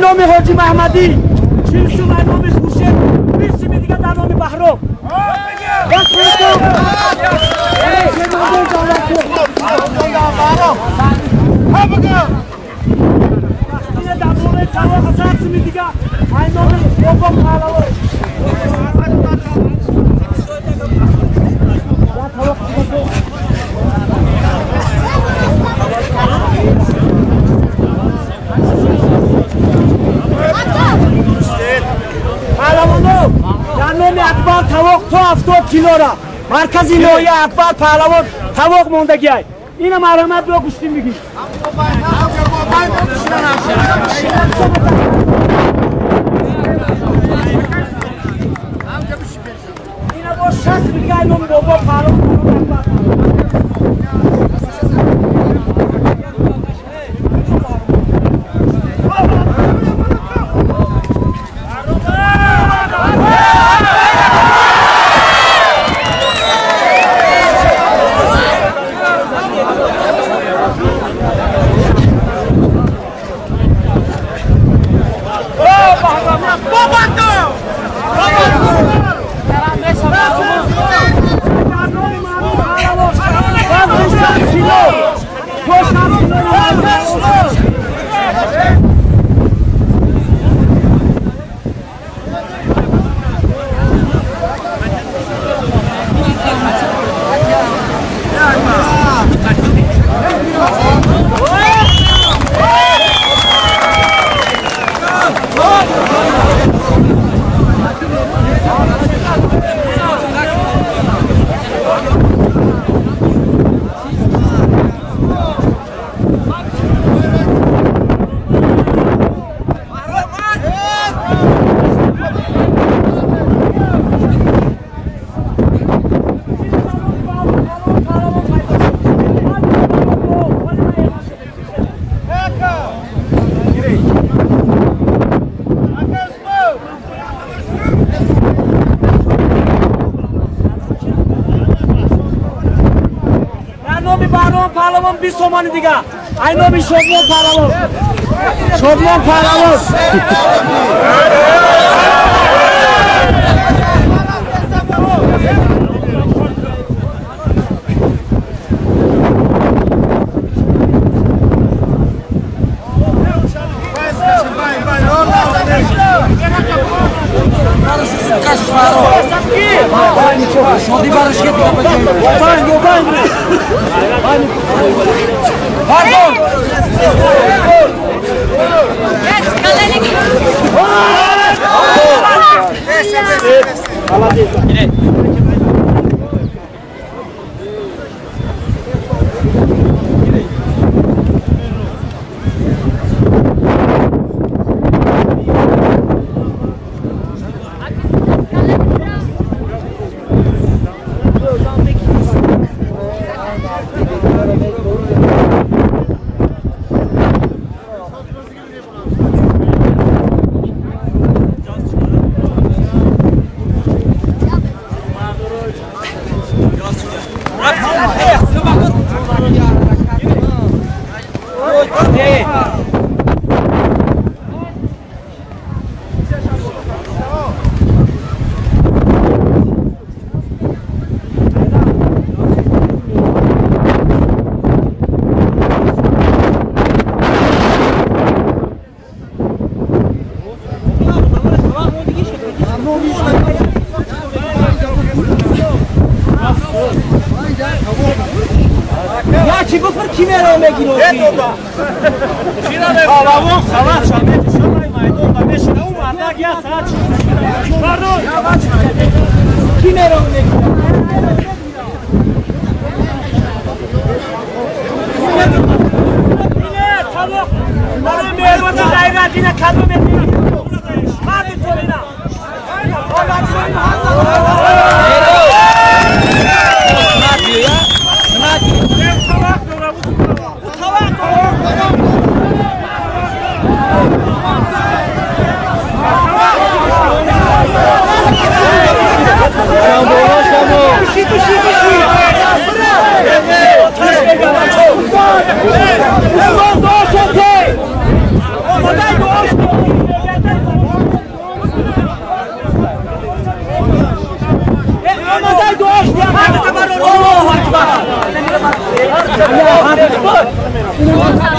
نام حاجی محمدی چیزشو نام خوشه بیشتر میگه در نام بهرام بس برسو ها بگم این در نام تمام حساب میگه این نام بابا پهلوان اکبر تواق تو 70 کیلو را مرکزی نوعی اکبر پهلوان تواق موندگی های اینم علامت رو گوشتیم بگیم اینم با 60 بگه اینم بابا پهلوان پهلوان 20 تومانی دیگه این نامی شبنان پهلوان شبنان پهلوان شادی برش که چی بفر کی میره میگیره چی را میگیره سواد شامل شامل مایدون و میشینه اون مرد یا ساعت پاردون کی میره میگیره اینه تمام برای میرون دایره دینا کادو میدی مادی تو اینا Allah